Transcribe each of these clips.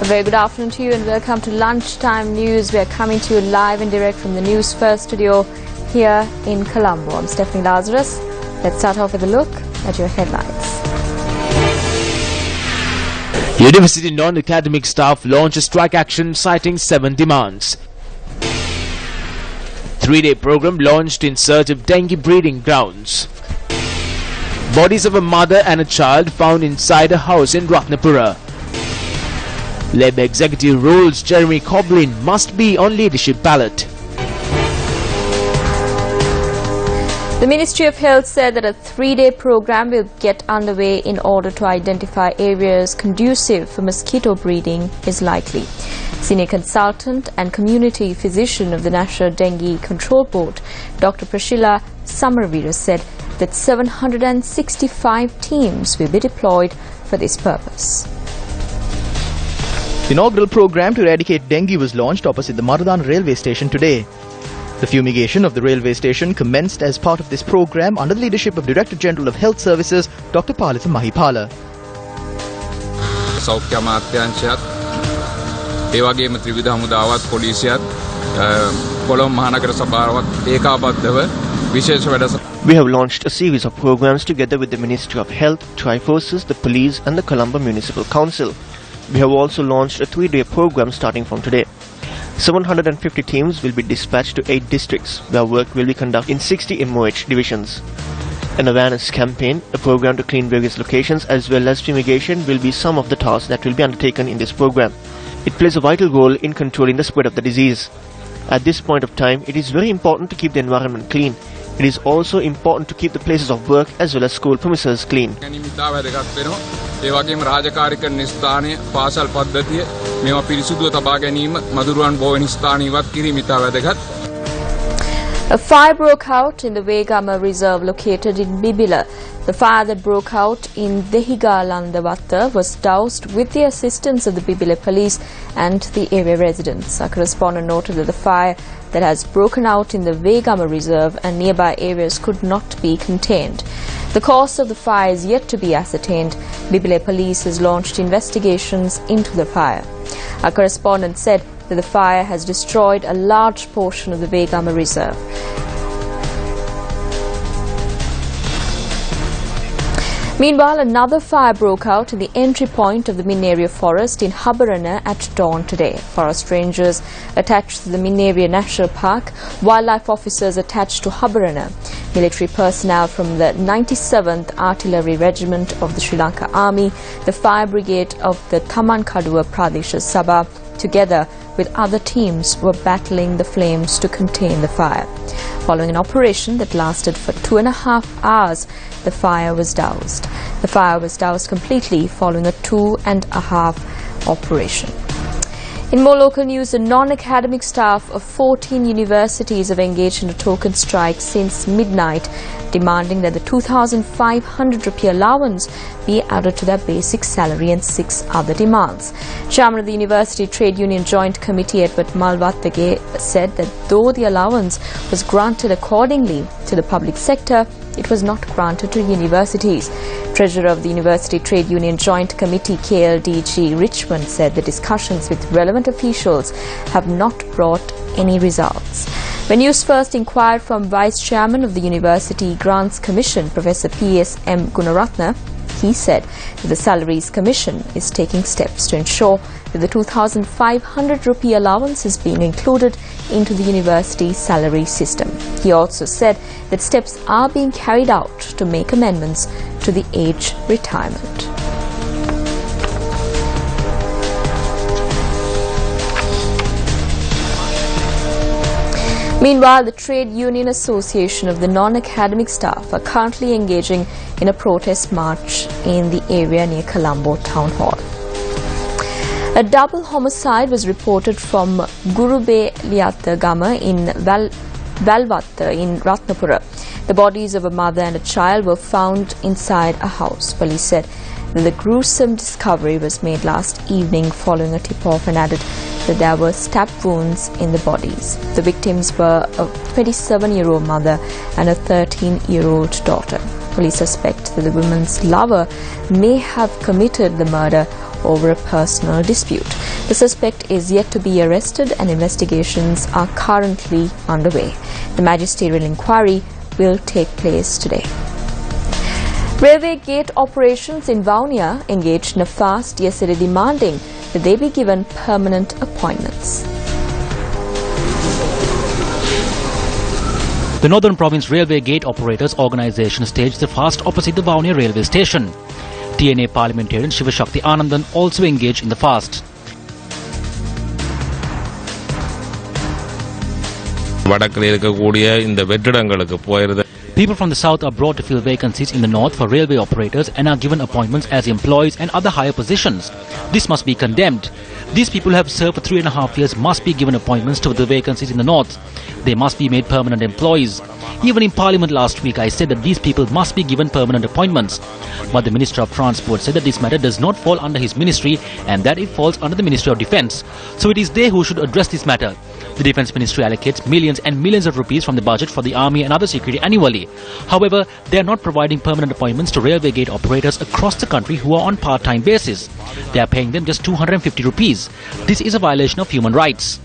very good afternoon to you and welcome to Lunchtime News. We are coming to you live and direct from the Newsfirst studio here in Colombo. I'm Stephanie Lazarus. Let's start off with a look at your headlines. University non-academic staff launch a strike action citing 7 demands. 3-day program launched in search of dengue breeding grounds. Bodies of a mother and a child found inside a house in Ratnapura. Labour executive rules Jeremy Coblin must be on leadership ballot. The Ministry of Health said that a 3-day program will get underway in order to identify areas conducive for mosquito breeding is likely. Senior consultant and community physician of the National Dengue Control Board, Dr. Prashila Samarveera, said that 765 teams will be deployed for this purpose. The inaugural program to eradicate dengue was launched opposite the Maradan railway station today. The fumigation of the railway station commenced as part of this program under the leadership of Director General of Health Services, Dr. Palitha Mahipala. සෞඛ්‍ය අමාත්‍යාංශයත් ඒ වගේම ත්‍රිවිධ හමුදාවත් පොලිසියත් කොළඹ මහනගර සභාවත් ඒකාබද්ධව විශේෂ වැඩසටහන. We have launched a series of programs together with the Ministry of Health, Triforces, the Police and the Colombo Municipal Council. We have also launched a 3-day program starting from today. 750 teams will be dispatched to 8 districts where work will be conducted in 60 MOH divisions. An awareness campaign, a program to clean various locations as well as fumigation will be some of the tasks that will be undertaken in this program. It plays a vital role in controlling the spread of the disease. At this point of time, it is very important to keep the environment clean. It is also important to keep the places of work as well as school premises clean. ඒ වගේම රාජකාරී කරන ස්ථානයේ පාසල් පද්ධතිය මේවා පිරිසුදුව තබා ගැනීම මදුරුවන් බොවෙන ස්ථාන ඉවත් කිරීම ඉතා වැදගත්. A fire broke out in the Vegama Reserve located in Bibila. The fire that broke out in Dehigalandavatta was doused with the assistance of the Bibila police and the area residents. Our correspondent noted that the fire that has broken out in the Vegama Reserve and nearby areas could not be contained. The cause of the fire is yet to be ascertained. Bibile police has launched investigations into the fire. Our correspondent said that the fire has destroyed a large portion of the Vegama Reserve. Meanwhile, another fire broke out in the entry point of the Mineria forest in Habarana at dawn today. Forest rangers attached to the Mineria National Park, wildlife officers attached to Habarana, military personnel from the 97th Artillery Regiment of the Sri Lanka Army, the fire brigade of the Tamankadua Pradesha Sabha, together with other teams were battling the flames to contain the fire. Following an operation that lasted for 2.5 hours, the fire was doused. The fire was doused completely following a 2.5 operation. In more local news, the non-academic staff of 14 universities have engaged in a token strike since midnight, demanding that the 2,500 rupee allowance be added to their basic salary and 6 other demands. Chairman of the University Trade Union Joint Committee, Edward Malvattage, said that though the allowance was granted accordingly to the public sector, it was not granted to universities. Treasurer of the University Trade Union Joint Committee, KLDG Richmond, said the discussions with relevant officials have not brought any results. When Newsfirst inquired from Vice Chairman of the University Grants Commission, Professor P.S. M. Gunaratna, he said that the Salaries Commission is taking steps to ensure that the 2,500 rupee allowance is being included into the university salary system. He also said that steps are being carried out to make amendments to the age retirement. Meanwhile, the Trade Union Association of the non-academic staff are currently engaging in a protest march in the area near Colombo Town Hall. A double homicide was reported from Gurube Liatta Gama in Valvatta in Ratnapura. The bodies of a mother and a child were found inside a house. Police said that the gruesome discovery was made last evening following a tip-off and added that there were stab wounds in the bodies. The victims were a 27-year-old mother and a 13-year-old daughter. Police suspect that the woman's lover may have committed the murder over a personal dispute. The suspect is yet to be arrested and investigations are currently underway. The Magisterial Inquiry will take place today. Railway gate operations in Vaunia engaged Newsfirst yesterday demanding that they be given permanent appointments. The Northern Province Railway Gate Operators Organisation staged the fast opposite the Vaunia railway station. TNA parliamentarian Shivashakti Anandan also engaged in the fast. People from the south are brought to fill vacancies in the north for railway operators and are given appointments as employees and other higher positions. This must be condemned. These people who have served for 3.5 years must be given appointments to the vacancies in the north. They must be made permanent employees. Even in Parliament last week, I said that these people must be given permanent appointments. But the Minister of Transport said that this matter does not fall under his ministry and that it falls under the Ministry of Defence. So it is they who should address this matter. The Defence Ministry allocates millions and millions of rupees from the budget for the army and other security annually. However, they are not providing permanent appointments to railway gate operators across the country who are on part-time basis. They are paying them just 250 rupees. This is a violation of human rights.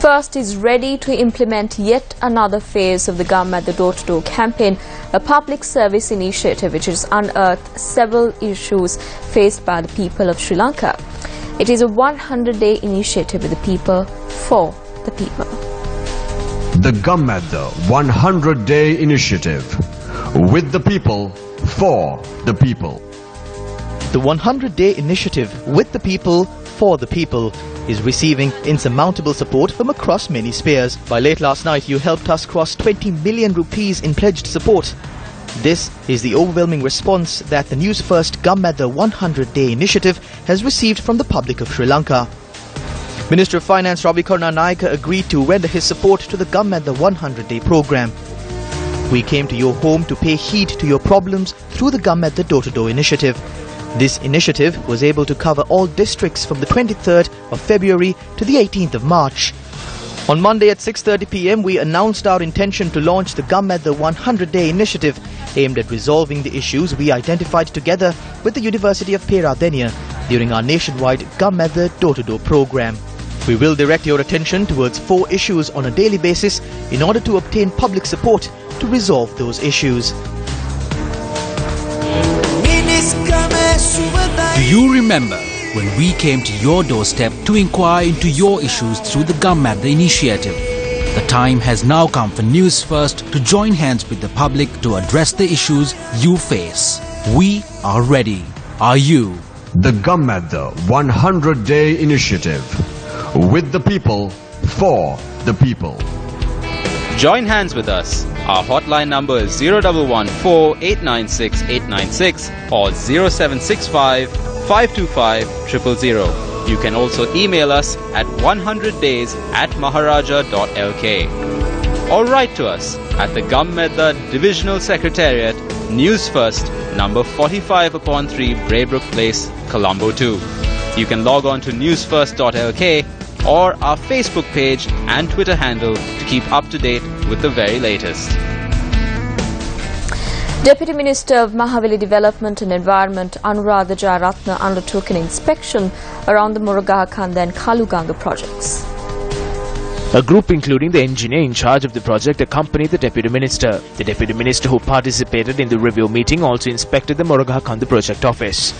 First is ready to implement yet another phase of the Gum at the Door-to-Door campaign, a public service initiative which has unearthed several issues faced by the people of Sri Lanka. It is a 100-day initiative with the people, for the people. The Gum at the 100-day initiative, with the people, for the people. The 100-day initiative with the people, for the people is receiving insurmountable support from across many spheres. By late last night, you helped us cross 20 million rupees in pledged support. This is the overwhelming response that the Newsfirst Gum at the 100-day initiative has received from the public of Sri Lanka. Minister of Finance Ravi Karunanayake agreed to render his support to the Gum at the 100-day program. We came to your home to pay heed to your problems through the Gum at the Door-to-Door initiative. This initiative was able to cover all districts from the 23rd of February to the 18th of March. On Monday at 6:30 p.m, we announced our intention to launch the Gum at the 100-day initiative aimed at resolving the issues we identified together with the University of Peradeniya during our nationwide Gum at the Door-to-Door program. We will direct your attention towards 4 issues on a daily basis in order to obtain public support to resolve those issues. Do you remember when we came to your doorstep to inquire into your issues through the Gum at the initiative? The time has now come for Newsfirst to join hands with the public to address the issues you face. We are ready. Are you? The Gum at the 100-day initiative, with the people, for the people. Join hands with us. Our hotline number is 0114 896 896 or 0765 525 000. You can also email us at 100days@maharaja.lk or write to us at the Gum at the Divisional Secretariat, Newsfirst, number 45/3 Braybrook Place, Colombo 2. You can log on to Newsfirst.lk or our Facebook page and Twitter handle to keep up to date with the very latest. Deputy Minister of Mahaveli Development and Environment Anuradha Jayaratne undertook an inspection around the Murugahakanda and Kaluganga projects. A group including the engineer in charge of the project accompanied the Deputy Minister. The Deputy Minister who participated in the review meeting also inspected the Murugahakanda project office.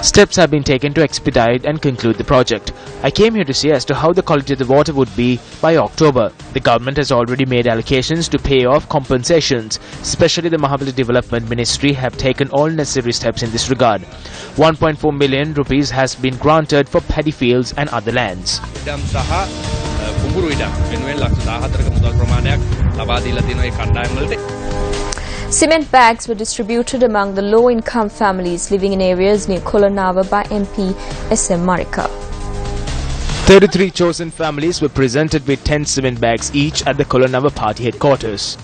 Steps have been taken to expedite and conclude the project. I came here to see as to how the quality of the water would be by October. The government has already made allocations to pay off compensations. Especially the Mahaveli Development Ministry have taken all necessary steps in this regard. 1.4 million rupees has been granted for paddy fields and other lands. Cement bags were distributed among the low-income families living in areas near Kolanava by MP SM Marika. 33 chosen families were presented with 10 cement bags each at the Kolanava party headquarters.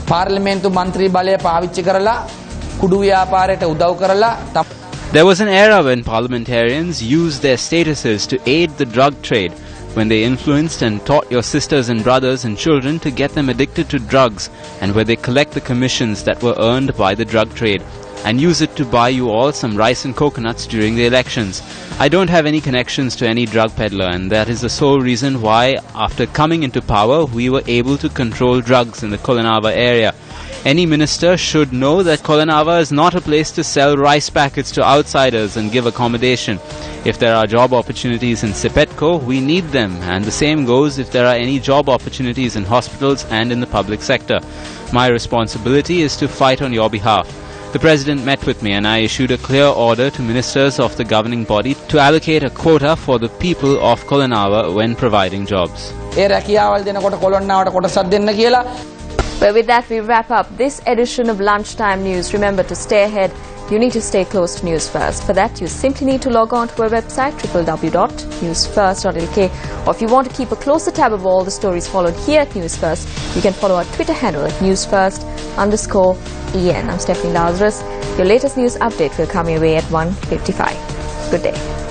පාර්ලිමේන්තු මන්ත්‍රී බලය පාවිච්චි කරලා කුඩු ව්‍යාපාරයට උදව් කරලා There was an era when parliamentarians used their statuses to aid the drug trade, when they influenced and taught your sisters and brothers and children to get them addicted to drugs, and where they collect the commissions that were earned by the drug trade and use it to buy you all some rice and coconuts during the elections. I don't have any connections to any drug peddler, and that is the sole reason why, after coming into power, we were able to control drugs in the Kolanava area. Any minister should know that Kolanava is not a place to sell rice packets to outsiders and give accommodation. If there are job opportunities in Sipetco, we need them, and the same goes if there are any job opportunities in hospitals and in the public sector. My responsibility is to fight on your behalf. The President met with me and I issued a clear order to ministers of the governing body to allocate a quota for the people of Kolanava when providing jobs. ඒ රැකියාවල් දෙනකොට කොළොන්නාවට කොටසක් දෙන්න කියලා. Well, with that, we wrap up this edition of Lunchtime News. Remember to stay ahead. You need to stay close to News First. For that, you simply need to log on to our website, www.Newsfirst.lk. Or if you want to keep a closer tab of all the stories followed here at News First, you can follow our Twitter handle at Newsfirst_EN. I'm Stephanie Lazarus. Your latest news update will come your way at 1:55. Good day.